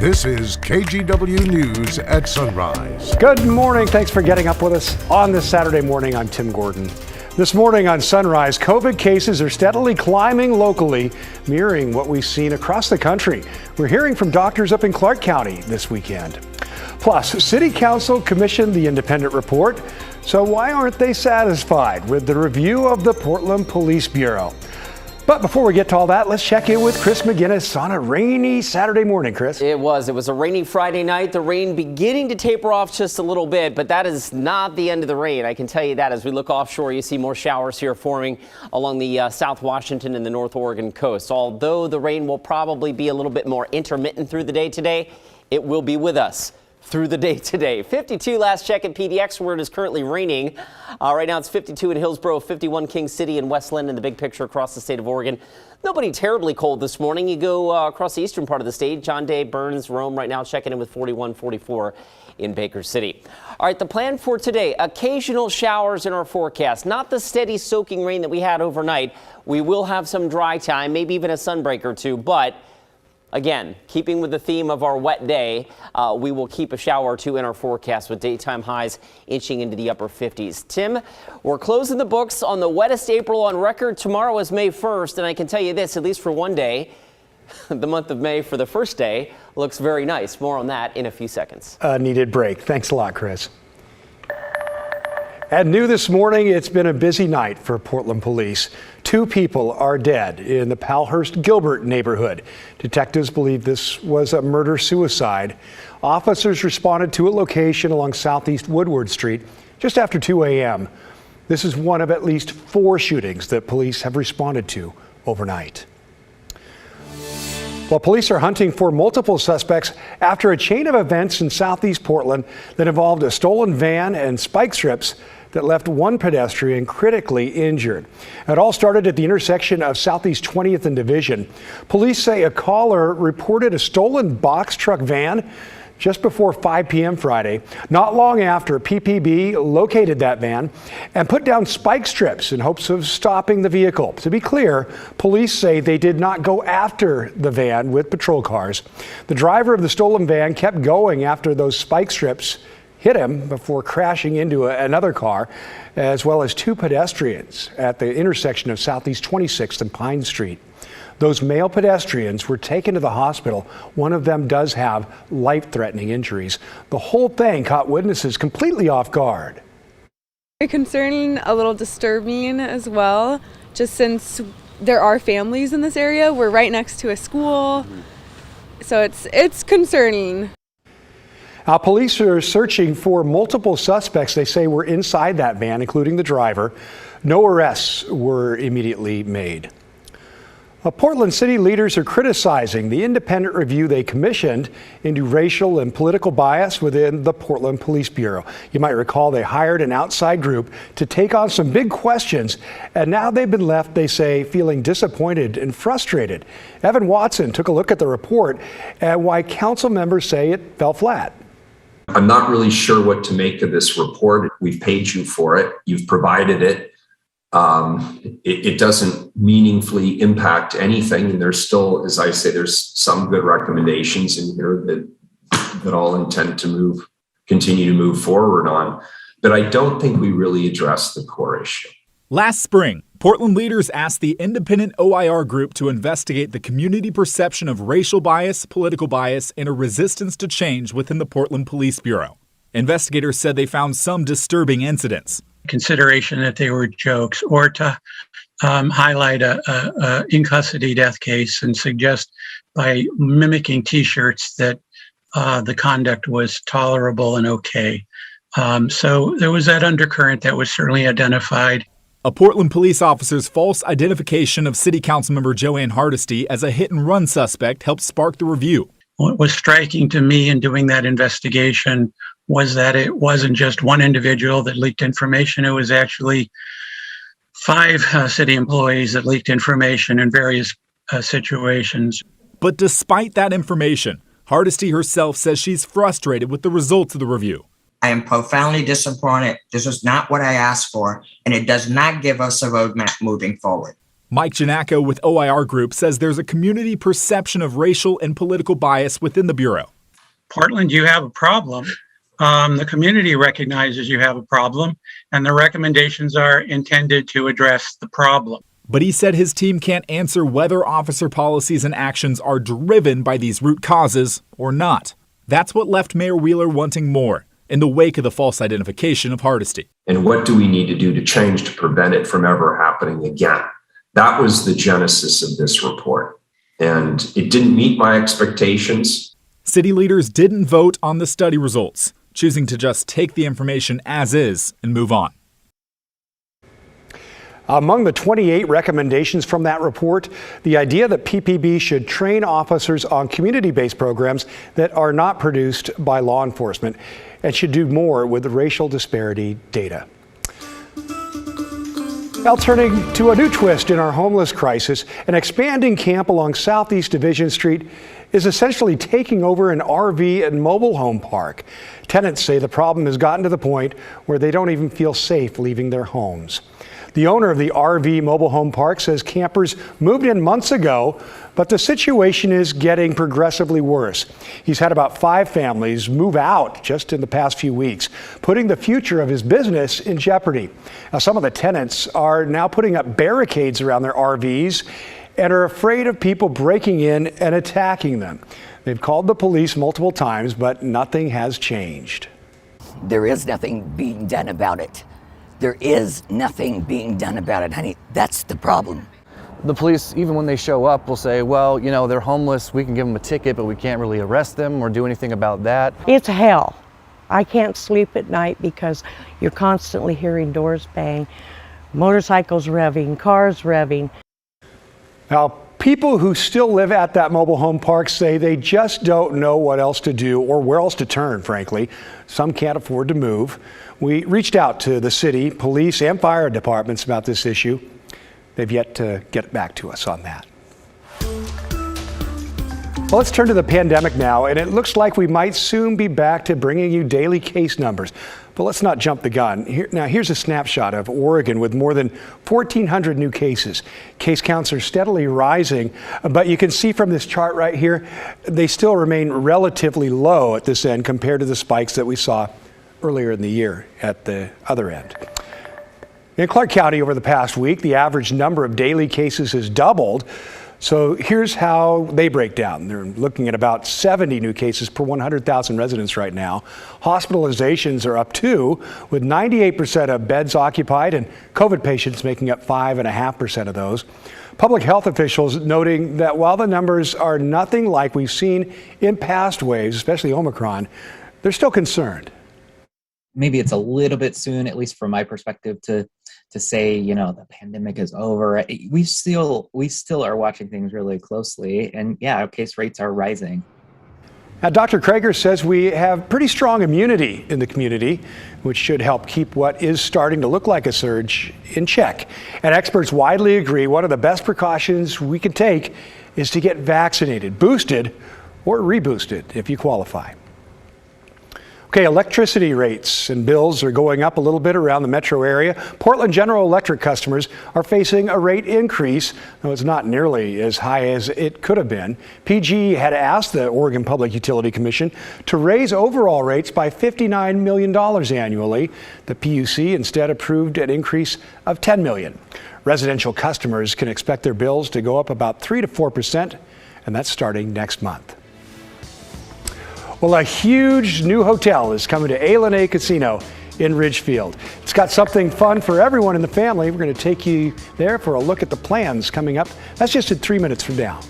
This is KGW News at Sunrise. Good morning. Thanks for getting up with us on this Saturday morning. I'm Tim Gordon. This morning on Sunrise, COVID cases are steadily climbing locally, mirroring what we've seen across the country. We're hearing from doctors up in Clark County this weekend. Plus, City Council commissioned the independent report. So why aren't they satisfied with the review of the Portland Police Bureau? But before we get to all that, let's check in with Chris McGinnis on a rainy Saturday morning. Chris. It was a rainy Friday night. The rain beginning to taper off just a little bit, but that is not the end of the rain. I can tell you that. As we look offshore, you see more showers here forming along the South Washington and the North Oregon coast. Although the rain will probably be a little bit more intermittent through the day today, it will be with us through the day today. 52 last check at PDX where it is currently raining. Right now it's 52 in Hillsborough, 51 King City and Westland in the big picture across the state of Oregon. Nobody terribly cold this morning. You go across the eastern part of the state. John Day, Burns, Rome right now checking in with 41, 44 in Baker City. All right, the plan for today, occasional showers in our forecast. Not the steady soaking rain that we had overnight. We will have some dry time, maybe even a sunbreak or two, but again, keeping with the theme of our wet day, we will keep a shower or two in our forecast with daytime highs inching into the upper 50s. Tim, we're closing the books on the wettest April on record. Tomorrow is May 1st, and I can tell you this, at least for one day, the month of May for the first day looks very nice. More on that in a few seconds. A needed break. Thanks a lot, Chris. At new this morning, it's been a busy night for Portland police. 2 people are dead in the Palhurst-Gilbert neighborhood. Detectives believe this was a murder-suicide. Officers responded to a location along Southeast Woodward Street just after 2 a.m. This is one of at least 4 shootings that police have responded to overnight. Well, police are hunting for multiple suspects after a chain of events in Southeast Portland that involved a stolen van and spike strips that left one pedestrian critically injured. It all started at the intersection of Southeast 20th and Division. Police say a caller reported a stolen box truck van just before 5 p.m. Friday. Not long after, PPB located that van and put down spike strips in hopes of stopping the vehicle. To be clear, police say they did not go after the van with patrol cars. The driver of the stolen van kept going after those spike strips hit him before crashing into another car, as well as 2 pedestrians at the intersection of Southeast 26th and Pine Street. Those male pedestrians were taken to the hospital. One of them does have life-threatening injuries. The whole thing caught witnesses completely off guard. Concerning, a little disturbing as well, just since there are families in this area. We're right next to a school, so it's concerning. Now, police are searching for multiple suspects they say were inside that van, including the driver. No arrests were immediately made. Portland city leaders are criticizing the independent review they commissioned into racial and political bias within the Portland Police Bureau. You might recall they hired an outside group to take on some big questions, and now they've been left, they say, feeling disappointed and frustrated. Evan Watson took a look at the report and why council members say it fell flat. I'm not really sure what to make of this report. We've paid you for it. You've provided it. It doesn't meaningfully impact anything. And there's still, as I say, there's some good recommendations in here that I'll intend to continue to move forward on. But I don't think we really address the core issue. Last spring, Portland leaders asked the independent OIR group to investigate the community perception of racial bias, political bias, and a resistance to change within the Portland Police Bureau. Investigators said they found some disturbing incidents. Consideration that they were jokes, or to highlight a in custody death case and suggest by mimicking T-shirts that the conduct was tolerable and okay. So there was that undercurrent that was certainly identified. A Portland police officer's false identification of City Councilmember Joanne Hardesty as a hit-and-run suspect helped spark the review. What was striking to me in doing that investigation was that it wasn't just one individual that leaked information. It was actually 5 city employees that leaked information in various situations. But despite that information, Hardesty herself says she's frustrated with the results of the review. I am profoundly disappointed. This is not what I asked for, and it does not give us a roadmap moving forward. Mike Janacco with OIR Group says there's a community perception of racial and political bias within the Bureau. Portland, you have a problem. The community recognizes you have a problem, and the recommendations are intended to address the problem. But he said his team can't answer whether officer policies and actions are driven by these root causes or not. That's what left Mayor Wheeler wanting more in the wake of the false identification of Hardesty. And what do we need to do to change to prevent it from ever happening again? That was the genesis of this report. And it didn't meet my expectations. City leaders didn't vote on the study results, choosing to just take the information as is and move on. Among the 28 recommendations from that report, the idea that PPB should train officers on community-based programs that are not produced by law enforcement and should do more with the racial disparity data. Now turning to a new twist in our homeless crisis, an expanding camp along Southeast Division Street is essentially taking over an RV and mobile home park. Tenants say the problem has gotten to the point where they don't even feel safe leaving their homes. The owner of the RV mobile home park says campers moved in months ago, but the situation is getting progressively worse. He's had about 5 families move out just in the past few weeks, putting the future of his business in jeopardy. Now, some of the tenants are now putting up barricades around their RVs and are afraid of people breaking in and attacking them. They've called the police multiple times, but nothing has changed. There is nothing being done about it. There is nothing being done about it, honey. That's the problem. The police, even when they show up, will say, well, you know, they're homeless. We can give them a ticket, but we can't really arrest them or do anything about that. It's hell. I can't sleep at night because you're constantly hearing doors bang, motorcycles revving, cars revving. Now, people who still live at that mobile home park say they just don't know what else to do or where else to turn, frankly. Some can't afford to move. We reached out to the city, police, and fire departments about this issue. They've yet to get back to us on that. Well, let's turn to the pandemic now, and it looks like we might soon be back to bringing you daily case numbers. But let's not jump the gun. Here's a snapshot of Oregon with more than 1,400 new cases. Case counts are steadily rising, but you can see from this chart right here, they still remain relatively low at this end compared to the spikes that we saw earlier in the year at the other end. In Clark County over the past week, the average number of daily cases has doubled. So here's how they break down. They're looking at about 70 new cases per 100,000 residents right now. Hospitalizations are up too, with 98% of beds occupied and COVID patients making up 5.5% of those. Public health officials noting that while the numbers are nothing like we've seen in past waves, especially Omicron, they're still concerned. Maybe it's a little bit soon, at least from my perspective, to say, you know, the pandemic is over. We still are watching things really closely, and yeah, case rates are rising. Now, Dr. Krager says we have pretty strong immunity in the community, which should help keep what is starting to look like a surge in check. And experts widely agree one of the best precautions we can take is to get vaccinated, boosted, or reboosted if you qualify. Okay, electricity rates and bills are going up a little bit around the metro area. Portland General Electric customers are facing a rate increase, though it's not nearly as high as it could have been. PG had asked the Oregon Public Utility Commission to raise overall rates by $59 million annually. The PUC instead approved an increase of $10 million. Residential customers can expect their bills to go up about 3 to 4%, and that's starting next month. Well, a huge new hotel is coming to A Casino in Ridgefield. It's got something fun for everyone in the family. We're going to take you there for a look at the plans coming up. That's just in 3 minutes from now.